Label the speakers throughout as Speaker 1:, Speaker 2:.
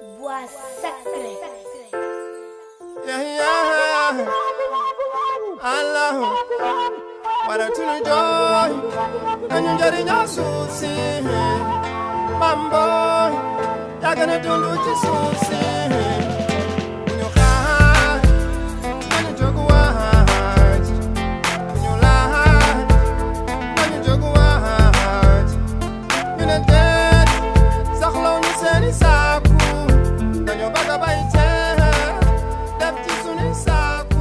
Speaker 1: Bois sacré.
Speaker 2: Allah, wada tunu joy, nanyu jari nyasusi, mambo, yagana tunu jisusi, nyuka, nanyu joguaj, nyula, nanyu joguaj, nyuna dead, zakhlo nyuseni saku, nanyu bagabaite, dapti suni saku.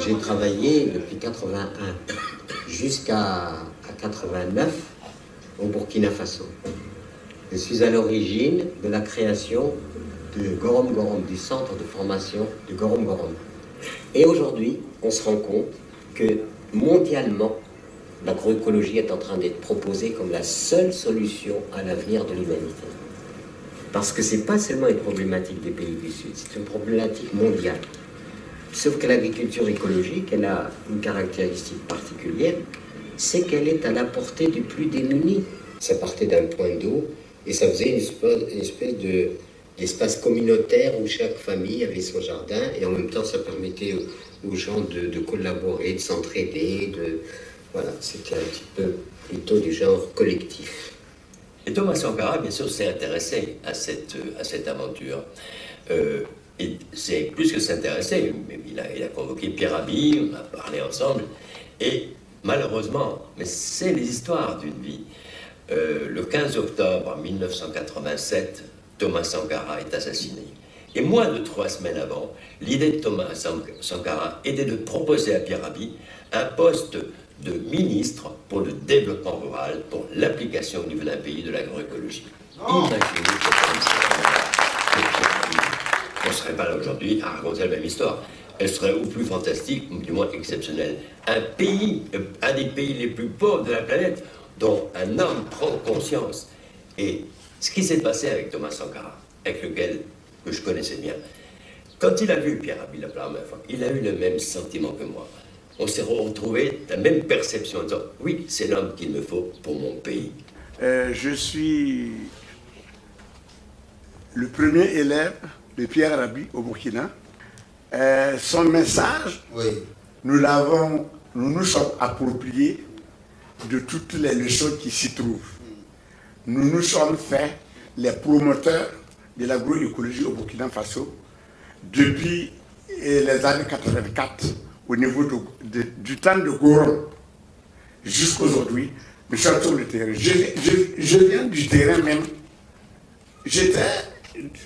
Speaker 3: J'ai travaillé depuis 81 jusqu'à 89 au Burkina Faso. Je suis à l'origine de la création de Gorom Gorom, du centre de formation de Gorom Gorom. Et aujourd'hui, on se rend compte que mondialement, l'agroécologie est en train d'être proposée comme la seule solution à l'avenir de l'humanité. Parce que ce n'est pas seulement une problématique des pays du Sud, c'est une problématique mondiale. Sauf que l'agriculture écologique, elle a une caractéristique particulière, c'est qu'elle est à la portée du plus démuni. Ça partait d'un point d'eau et ça faisait une espèce d'espace communautaire où chaque famille avait son jardin et en même temps ça permettait aux gens de collaborer, de s'entraider. Voilà, c'était un petit peu plutôt du genre collectif.
Speaker 4: Et Thomas Sankara, bien sûr, s'est intéressé à cette aventure. Et c'est plus que s'intéresser, il a convoqué Pierre Rabhi, on a parlé ensemble, et malheureusement, mais c'est les histoires d'une vie. Le 15 octobre 1987, Thomas Sankara est assassiné. Et moins de 3 semaines avant, l'idée de Thomas Sankara était de proposer à Pierre Rabhi un poste de ministre pour le développement rural, pour l'application au niveau d'un pays de l'agroécologie. Imaginez on ne serait pas là aujourd'hui à raconter la même histoire. Elle serait ou plus fantastique, ou du moins exceptionnelle. Un des pays les plus pauvres de la planète, dont un homme prend conscience. Et ce qui s'est passé avec Thomas Sankara, avec lequel que je connaissais bien, quand il a vu Pierre Rabhi la première fois, il a eu le même sentiment que moi. On s'est retrouvés la même perception en disant « Oui, c'est l'homme qu'il me faut pour mon pays ».
Speaker 5: Je suis le premier élève de Pierre Rabhi au Burkina. Son message, oui. Nous nous sommes appropriés de toutes les leçons qui s'y trouvent. Nous nous sommes fait les promoteurs de l'agroécologie au Burkina Faso depuis les années 84 au niveau du temps de Gorom jusqu'aujourd'hui. Nous sommes sur le terrain. Je viens du terrain même. J'étais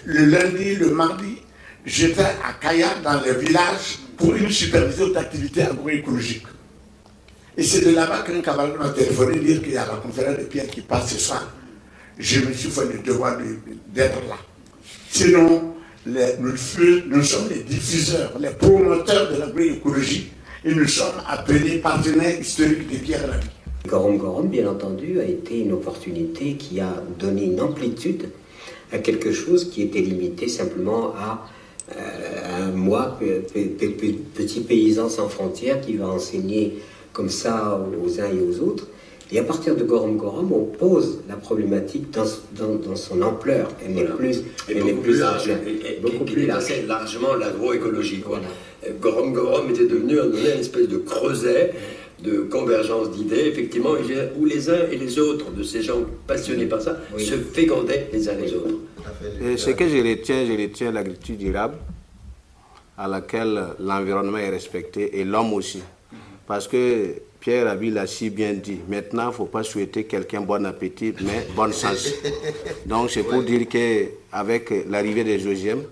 Speaker 5: le lundi, le mardi, j'étais à Kaya dans les villages pour une supervision d'activités agroécologiques. Et c'est de là-bas qu'un camarade m'a téléphoné dire qu'il y a la conférence de Pierre qui passe ce soir. Je me suis fait le devoir d'être là. Sinon, nous sommes les diffuseurs, les promoteurs de l'agroécologie et nous sommes appelés partenaires historiques de Pierre Rabhi.
Speaker 3: Gorom Gorom, bien entendu, a été une opportunité qui a donné une amplitude à quelque chose qui était limité simplement à moi, petit paysan sans frontières qui va enseigner comme ça aux uns et aux autres. Et à partir de Gorom Gorom, on pose la problématique dans son ampleur. Elle n'est plus,
Speaker 4: beaucoup plus large. Largement l'agroécologie. Voilà. Gorom Gorom était devenu une espèce de creuset de convergence d'idées, effectivement, où les uns et les autres de ces gens passionnés par ça se fécondaient les uns les autres.
Speaker 6: Et ce que je retiens l'agriculture durable, à laquelle l'environnement est respecté et l'homme aussi. Parce que Pierre Rabhi l'a si bien dit, maintenant il ne faut pas souhaiter quelqu'un bon appétit, mais bonne chance. Donc c'est pour dire qu'avec l'arrivée des OGM,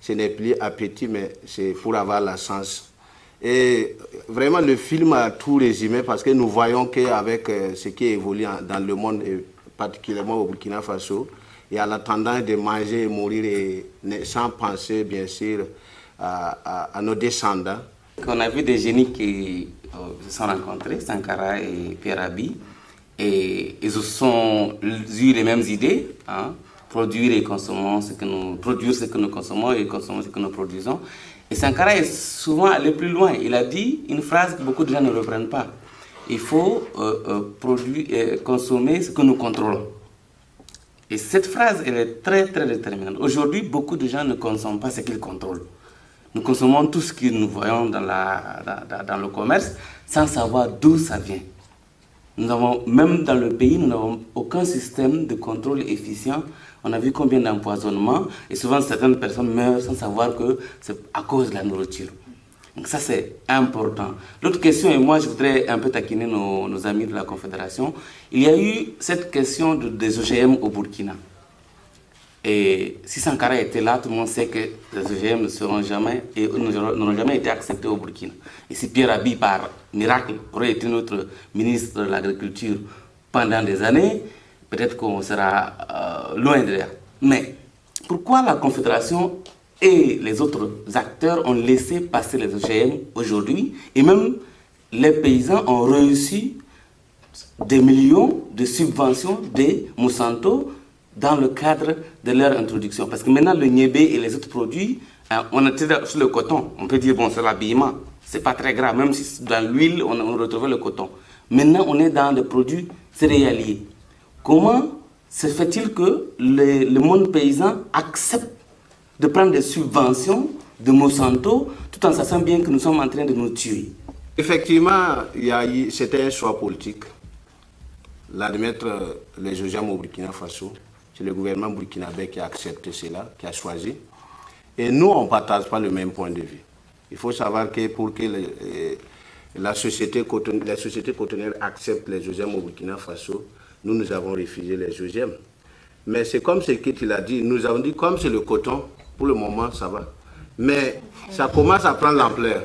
Speaker 6: ce n'est plus appétit, mais c'est pour avoir la chance. Et vraiment, le film a tout résumé parce que nous voyons qu'avec ce qui évolue dans le monde, et particulièrement au Burkina Faso, il y a la tendance de manger et mourir sans penser, bien sûr, à nos descendants.
Speaker 7: On a vu des génies qui se sont rencontrés, Sankara et Pierre Rabhi, et ils ont eu les mêmes idées, hein, produire ce que nous consommons et consommer ce que nous produisons. Et Sankara est souvent allé plus loin. Il a dit une phrase que beaucoup de gens ne reprennent pas. il faut consommer ce que nous contrôlons. Et cette phrase, elle est très, très déterminante. Aujourd'hui, beaucoup de gens ne consomment pas ce qu'ils contrôlent. Nous consommons tout ce que nous voyons dans le commerce sans savoir d'où ça vient. Même dans le pays, nous n'avons aucun système de contrôle efficient. On a vu combien d'empoisonnements et souvent certaines personnes meurent sans savoir que c'est à cause de la nourriture. Donc ça, c'est important. L'autre question, et moi je voudrais un peu taquiner nos amis de la Confédération, il y a eu cette question des OGM au Burkina. Et si Sankara était là, tout le monde sait que les OGM n'auront jamais été acceptés au Burkina. Et si Pierre Rabhi, par miracle, aurait été notre ministre de l'Agriculture pendant des années, peut-être qu'on sera loin de là. Mais pourquoi la Confédération et les autres acteurs ont laissé passer les OGM aujourd'hui, et même les paysans ont reçu des millions de subventions des Monsanto dans le cadre de leur introduction. Parce que maintenant, le niébé et les autres produits, on était sur le coton. On peut dire, bon, c'est l'habillement. C'est pas très grave, même si dans l'huile, on retrouvait le coton. Maintenant, on est dans des produits céréaliers. Comment se fait-il que le monde paysan accepte de prendre des subventions de Monsanto, tout en sachant bien que nous sommes en train de nous tuer?
Speaker 6: Effectivement, c'était un choix politique. L'admettre les OGM au Burkina Faso, c'est le gouvernement burkinabé qui a accepté cela, qui a choisi. Et nous, on ne partage pas le même point de vue. Il faut savoir que pour que la société cotonnière accepte les OGM au Burkina Faso, nous avons refusé les OGM. Mais c'est comme ce que tu l'as dit, nous avons dit comme c'est le coton, pour le moment ça va. Mais ça commence à prendre l'ampleur.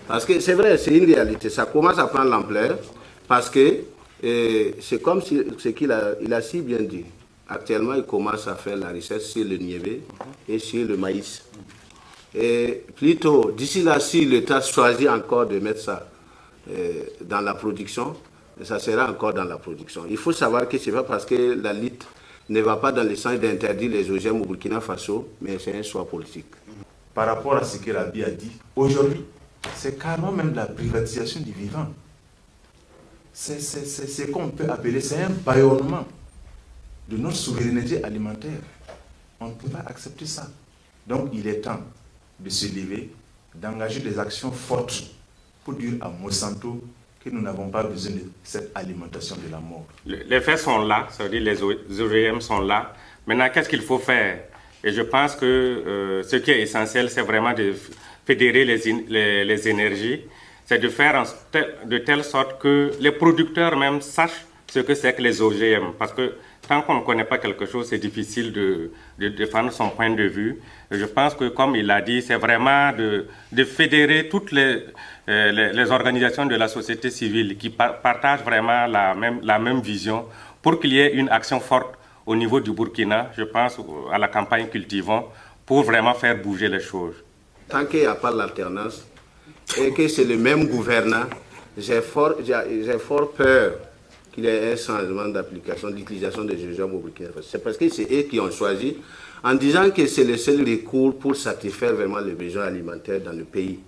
Speaker 6: Parce que c'est vrai, c'est une réalité, ça commence à prendre l'ampleur parce que c'est comme ce qu'il a si bien dit. Actuellement, il commence à faire la recherche sur le niébé et sur le maïs. Et plutôt, d'ici là, si l'État choisit encore de mettre ça dans la production, ça sera encore dans la production. Il faut savoir que ce n'est pas parce que la lutte ne va pas dans le sens d'interdire les OGM au Burkina Faso, mais c'est un choix politique.
Speaker 1: Par rapport à ce que Rabhi a dit, aujourd'hui, c'est carrément même la privatisation du vivant. C'est ce qu'on peut appeler, c'est un bâillonnement de notre souveraineté alimentaire. On ne peut pas accepter ça. Donc il est temps de se lever, d'engager des actions fortes pour dire à Monsanto que nous n'avons pas besoin de cette alimentation de la mort.
Speaker 8: Les faits sont là, ça veut dire les OGM sont là. Maintenant, qu'est-ce qu'il faut faire? Et je pense que ce qui est essentiel, c'est vraiment de fédérer les énergies, c'est de faire de telle sorte que les producteurs même sachent ce que c'est que les OGM. Parce que tant qu'on ne connaît pas quelque chose, c'est difficile de défendre son point de vue. Et je pense que, comme il l'a dit, c'est vraiment de fédérer toutes les organisations de la société civile qui partagent vraiment la même vision pour qu'il y ait une action forte au niveau du Burkina. Je pense à la campagne Cultivons pour vraiment faire bouger les choses.
Speaker 6: Tant qu'il n'y a pas l'alternance et que c'est le même gouvernant, j'ai fort peur qu'il y ait un changement d'application, d'utilisation des OGM au Burkina Faso. C'est parce que c'est eux qui ont choisi, en disant que c'est le seul recours pour satisfaire vraiment les besoins alimentaires dans le pays.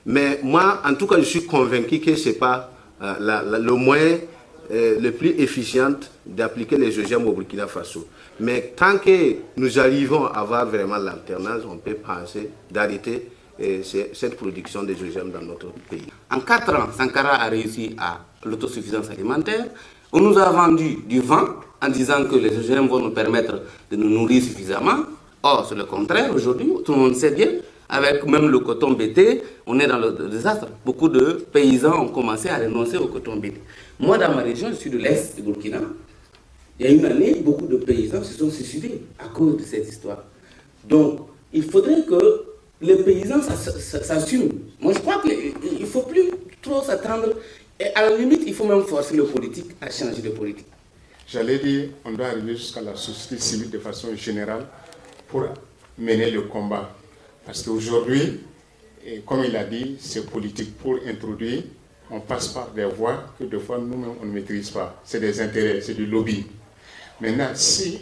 Speaker 6: Mais moi, en tout cas, je suis convaincu que ce n'est pas le moyen le plus efficient d'appliquer les OGM au Burkina Faso. Mais tant que nous arrivons à avoir vraiment l'alternance, on peut penser d'arrêter cette production des OGM dans notre pays.
Speaker 7: En 4 ans, Sankara a réussi à l'autosuffisance alimentaire. On nous a vendu du vent en disant que les OGM vont nous permettre de nous nourrir suffisamment. Or, c'est le contraire aujourd'hui, tout le monde sait bien. Avec même le coton bété, on est dans le désastre. Beaucoup de paysans ont commencé à renoncer au coton bété. Moi, dans ma région, je suis de l'Est du Burkina. Il y a une année, beaucoup de paysans se sont suicidés à cause de cette histoire. Donc, il faudrait que les paysans s'assument. Moi, je crois qu'il ne faut plus trop s'attendre. Et à la limite, il faut même forcer le politique à changer de politique.
Speaker 9: J'allais dire, on doit arriver jusqu'à la société civile de façon générale pour mener le combat. Parce qu'aujourd'hui, comme il a dit, c'est politique. Pour introduire, on passe par des voies que des fois nous-mêmes on ne maîtrise pas. C'est des intérêts, c'est du lobby. Maintenant, si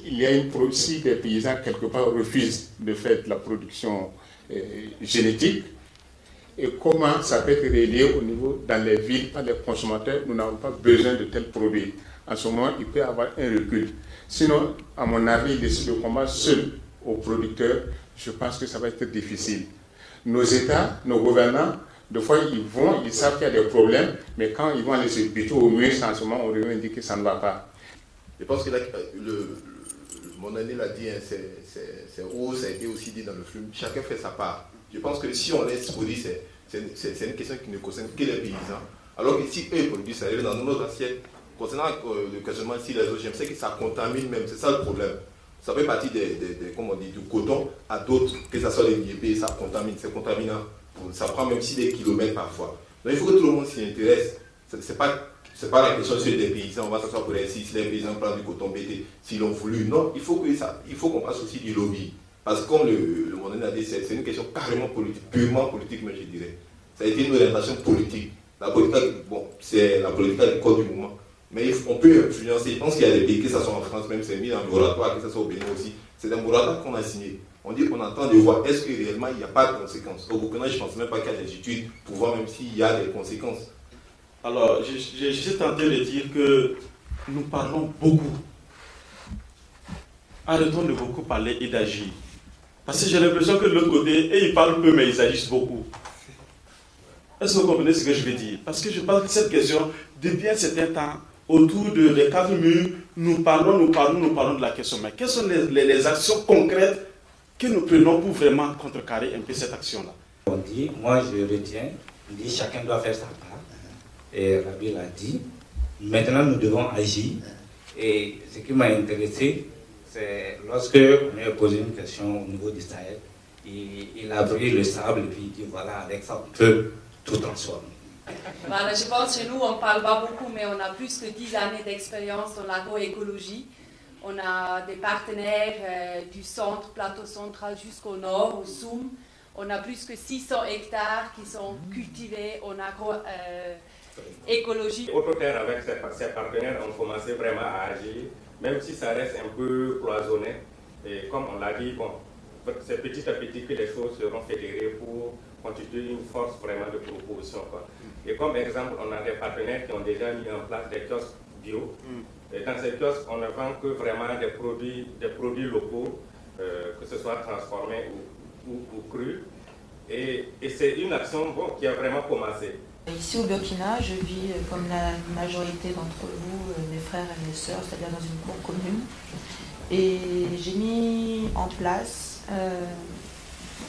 Speaker 9: des paysans quelque part refusent de faire de la production génétique, et comment ça peut être relié au niveau dans les villes par les consommateurs. Nous n'avons pas besoin de tels produits. En ce moment, il peut y avoir un recul. Sinon, à mon avis, laisser le combat seul aux producteurs, je pense que ça va être difficile. Nos États, nos gouvernants, des fois, ils savent qu'il y a des problèmes, mais quand ils vont aller se buter au mur, en ce moment, on revient dire que ça ne va pas.
Speaker 1: Je pense que mon ami l'a dit, hein, c'est où ça a été aussi dit dans le film, chacun fait sa part. Je pense que si on laisse produire, c'est une question qui ne concerne que les paysans. Alors que si eux produisent, ça arrive dans notre assiette. Concernant le questionnement si les OGM, c'est que ça contamine même, c'est ça le problème. Ça fait partie du coton à d'autres, que ce soit des niébés, ça contamine, c'est contaminant. Ça prend même si des kilomètres parfois. Donc il faut que tout le monde s'y intéresse. C'est pas la question sur des paysans, on va s'asseoir pour si les paysans prennent du coton BT, s'ils l'ont voulu. Non, il faut qu'on fasse aussi du lobby. Parce que comme le monde a dit, c'est une question carrément politique, purement politique, mais je dirais. Ça a été une orientation politique. La politique, bon, c'est la politique du code du moment. Mais on peut influencer. Je pense qu'il y a des pays, que ce soit en France, même c'est mis dans le moratoire, que ce soit au Bénin aussi. C'est un moratoire qu'on a signé. On dit qu'on entend de voir, est-ce que réellement il n'y a pas de conséquences. Au Burkina, je ne pense même pas qu'il y a des études pour voir même s'il y a des conséquences.
Speaker 10: Alors, je suis tenté de dire que nous parlons beaucoup. Arrêtons de beaucoup parler et d'agir. Parce que j'ai l'impression que de l'autre côté, ils parlent peu, mais ils agissent beaucoup. Est-ce que vous comprenez ce que je veux dire? Parce que je pense que cette question, depuis un certain temps, autour des 4 murs, nous parlons de la question. Mais quelles sont les actions concrètes que nous prenons pour vraiment contrecarrer un peu cette action-là?
Speaker 11: On dit, moi je retiens, on dit chacun doit faire sa part. Et Rabi l'a dit. Maintenant nous devons agir. Et ce qui m'a intéressé, c'est lorsque on a posé une question au niveau du Sahel, il a pris le sable et puis il dit voilà, avec ça on peut tout transformer.
Speaker 12: Voilà, je pense que chez nous, on ne parle pas beaucoup, mais on a plus que 10 années d'expérience dans l'agroécologie. On a des partenaires du centre, plateau central jusqu'au nord, au Soum. On a plus que 600 hectares qui sont cultivés en agroécologie.
Speaker 8: Autre terre, avec ces partenaires, on commençait vraiment à agir, même si ça reste un peu cloisonné. Et comme on l'a dit, bon, c'est petit à petit que les choses seront fédérées pour constituer une force vraiment de proposition, quoi. Et comme exemple, on a des partenaires qui ont déjà mis en place des kiosques bio. Et dans ces kiosques, on ne vend que vraiment des produits locaux, que ce soit transformés ou crus. Et c'est une action qui a vraiment commencé.
Speaker 13: Ici au Burkina, je vis comme la majorité d'entre vous, mes frères et mes sœurs, c'est-à-dire dans une cour commune. Et j'ai mis en place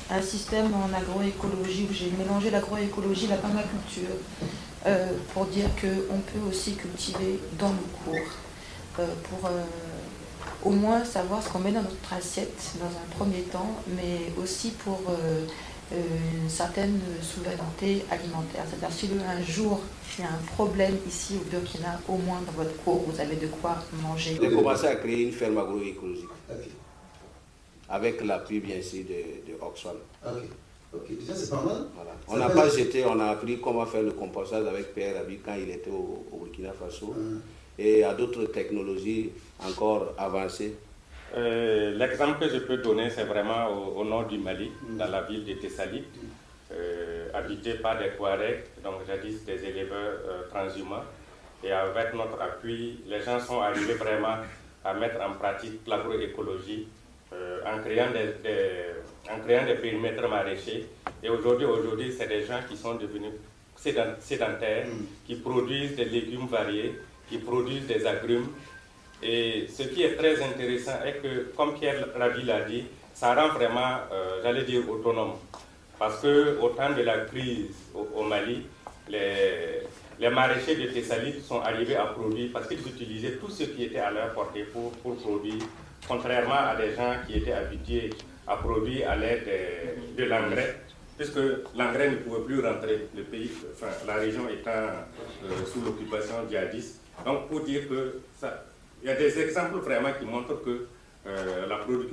Speaker 13: un système en agroécologie où j'ai mélangé l'agroécologie et la permaculture pour dire qu'on peut aussi cultiver dans nos cours pour au moins savoir ce qu'on met dans notre assiette dans un premier temps, mais aussi pour une certaine souveraineté alimentaire. C'est-à-dire si un jour il y a un problème ici au Burkina, au moins dans votre cour, vous avez de quoi manger.
Speaker 6: J'ai commencé à créer une ferme agroécologique. Okay. Avec l'appui bien sûr de Oxfam.
Speaker 14: Ok, déjà c'est pas mal.
Speaker 6: Voilà. On n'a pas jeté, on a appris comment faire le compostage avec Pierre Rabhi quand il était au Burkina Faso. Et à d'autres technologies encore avancées.
Speaker 8: L'exemple que je peux donner, c'est vraiment au nord du Mali, dans la ville de Tessalit, habité par des Touaregs, donc jadis des éleveurs transhumants. Et avec notre appui, les gens sont arrivés vraiment à mettre en pratique l'agroécologie en créant des périmètres maraîchers. Et aujourd'hui, c'est des gens qui sont devenus sédentaires, qui produisent des légumes variés, qui produisent des agrumes. Et ce qui est très intéressant est que, comme Pierre Rabhi l'a dit, ça rend vraiment, j'allais dire, autonome. Parce qu'au temps de la crise au Mali, les maraîchers de Tessalit sont arrivés à produire parce qu'ils utilisaient tout ce qui était à leur portée pour produire, contrairement à des gens qui étaient habitués à produire à l'aide de l'engrais, puisque l'engrais ne pouvait plus rentrer, le pays, enfin, la région étant sous l'occupation djihadiste. Donc pour dire que il y a des exemples vraiment qui montrent que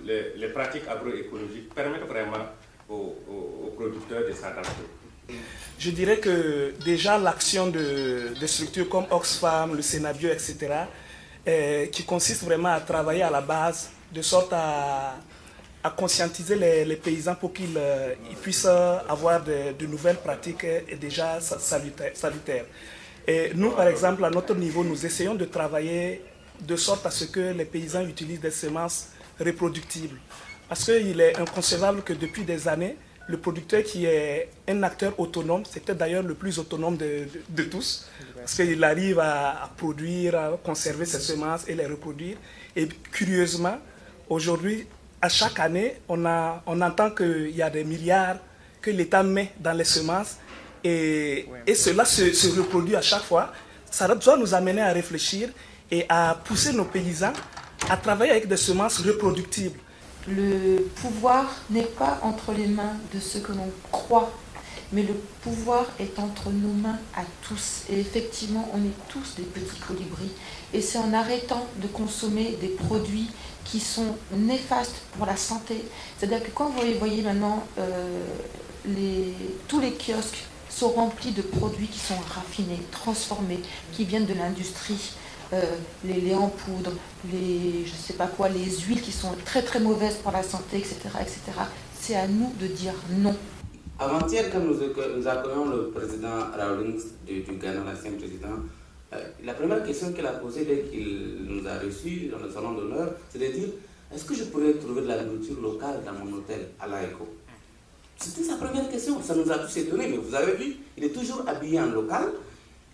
Speaker 8: les pratiques agroécologiques permettent vraiment aux producteurs de s'adapter.
Speaker 15: Je dirais que déjà l'action de structures comme Oxfam, le Sénabio, etc., qui consiste vraiment à travailler à la base de sorte à à conscientiser les paysans pour qu'ils puissent avoir de nouvelles pratiques et déjà salutaires. Et nous, par exemple, à notre niveau, nous essayons de travailler de sorte à ce que les paysans utilisent des semences reproductibles. Parce qu'il est inconcevable que depuis des années, le producteur qui est un acteur autonome, c'est peut-être d'ailleurs le plus autonome de tous, parce qu'il arrive à produire, à conserver ses semences et les reproduire. Et curieusement, aujourd'hui, à chaque année, on entend qu'il y a des milliards que l'État met dans les semences et cela se reproduit à chaque fois. Ça doit nous amener à réfléchir et à pousser nos paysans à travailler avec des semences reproductibles.
Speaker 13: Le pouvoir n'est pas entre les mains de ceux que l'on croit, mais le pouvoir est entre nos mains à tous. Et effectivement, on est tous des petits colibris. Et c'est en arrêtant de consommer des produits qui sont néfastes pour la santé. C'est-à-dire que quand vous voyez maintenant, tous les kiosques sont remplis de produits qui sont raffinés, transformés, qui viennent de l'industrie. Les laits en poudre, je sais pas quoi, les huiles qui sont très très mauvaises pour la santé, etc. etc. C'est à nous de dire non.
Speaker 7: Avant-hier, quand nous accueillons le président Rawlings du Ghana, l'ancien président, la première question qu'il a posée dès qu'il nous a reçus dans le salon d'honneur, c'est de dire: est-ce que je pourrais trouver de la nourriture locale dans mon hôtel à l'AECO? C'était sa première question. Ça nous a tous étonnés, mais vous avez vu, il est toujours habillé en local.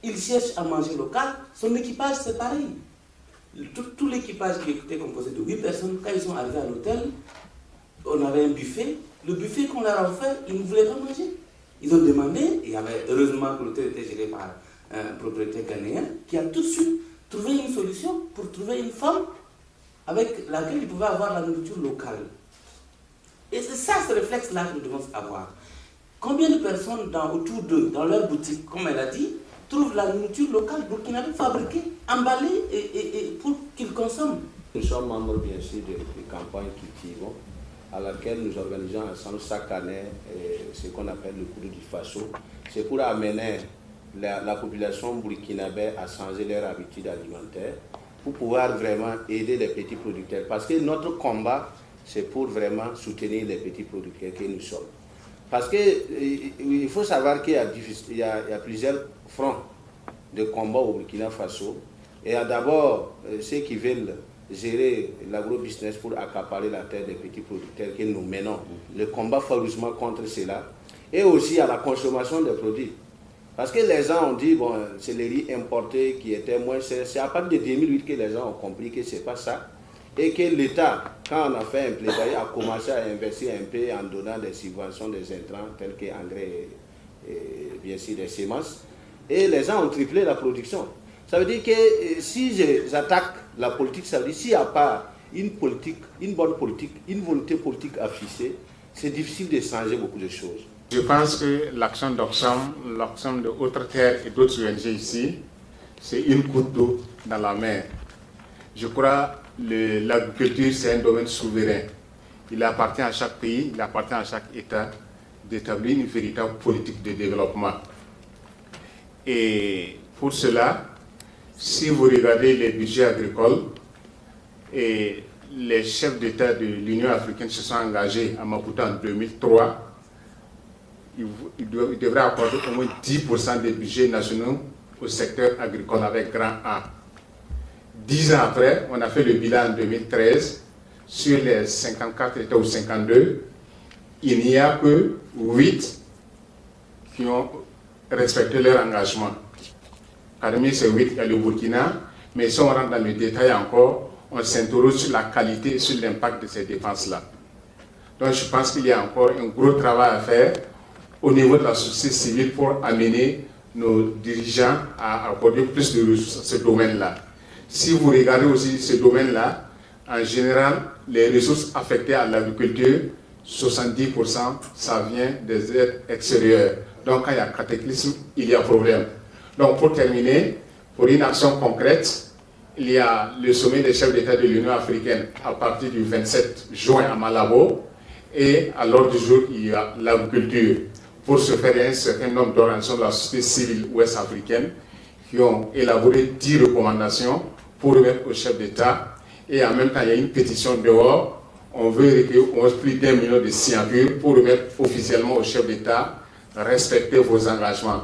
Speaker 7: Il cherche à manger local, son équipage c'est pareil. Tout l'équipage qui était composé de 8 personnes, quand ils sont arrivés à l'hôtel, on avait un buffet. Le buffet qu'on leur a offert, ils ne voulaient pas manger. Ils ont demandé, et heureusement que l'hôtel était géré par un propriétaire ghanéen, qui a tout de suite trouvé une solution pour trouver une femme avec laquelle ils pouvaient avoir la nourriture locale. Et c'est ça, ce réflexe-là que nous devons avoir. Combien de personnes autour d'eux, dans leur boutique, comme elle a dit, trouvent la nourriture locale burkinabé fabriquée, emballée et pour qu'ils consomment.
Speaker 6: Nous sommes membres bien sûr de campagne Cultivons, à laquelle nous organisons ensemble chaque année ce qu'on appelle le Courrier du Faso. C'est pour amener la population burkinabé à changer leurs habitudes alimentaires, pour pouvoir vraiment aider les petits producteurs. Parce que notre combat, c'est pour vraiment soutenir les petits producteurs que nous sommes. Parce qu'il faut savoir qu'il y a plusieurs fronts de combat au Burkina Faso. Et il y a d'abord ceux qui veulent gérer l'agro-business pour accaparer la terre des petits producteurs que nous menons. Le combat farouchement contre cela. Et aussi à la consommation des produits. Parce que les gens ont dit, bon, c'est les riz importés qui étaient moins chers. C'est à partir de 2008 que les gens ont compris que ce n'est pas ça. Et que l'État, quand on a fait un plaidoyer, a commencé à investir un peu en donnant des subventions, des intrants tels que engrais et bien sûr des semences. Et les gens ont triplé la production. Ça veut dire que si j'attaque la politique, ça veut dire s'il n'y a pas une politique, une bonne politique, une volonté politique affichée, c'est difficile de changer beaucoup de choses.
Speaker 9: Je pense que l'action d'Oxfam, l'action de Autres Terres et d'autres ONG ici, c'est une goutte d'eau dans la mer. Je crois que l'agriculture, c'est un domaine souverain. Il appartient à chaque pays, il appartient à chaque État d'établir une véritable politique de développement. Et pour cela, si vous regardez les budgets agricoles, et les chefs d'État de l'Union africaine se sont engagés à Maputo en 2003, ils devraient accorder au moins 10% des budgets nationaux au secteur agricole avec grand A. 10 ans après, on a fait le bilan en 2013, sur les 54 États ou 52, il n'y a que 8 qui ont respecté leur engagement. Parmi ces 8, il y a le Burkina, mais si on rentre dans le détail encore, on s'interroge sur la qualité et sur l'impact de ces dépenses-là. Donc je pense qu'il y a encore un gros travail à faire au niveau de la société civile pour amener nos dirigeants à accorder plus de ressources à ce domaine-là. Si vous regardez aussi ce domaine-là, en général, les ressources affectées à l'agriculture, 70%, ça vient des aides extérieures. Donc quand il y a cataclysme, il y a problème. Donc pour terminer, pour une action concrète, il y a le sommet des chefs d'État de l'Union africaine à partir du 27 juin à Malabo, et à l'ordre du jour, il y a l'agriculture. Pour ce faire, il y a un certain nombre d'organisations de la société civile ouest-africaine qui ont élaboré 10 recommandations pour remettre au chef d'État. Et en même temps, il y a une pétition dehors. on veut recueillir plus d'1 million de signatures pour remettre officiellement au chef d'État, respectez vos engagements.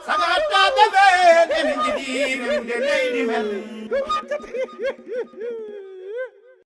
Speaker 2: Sagata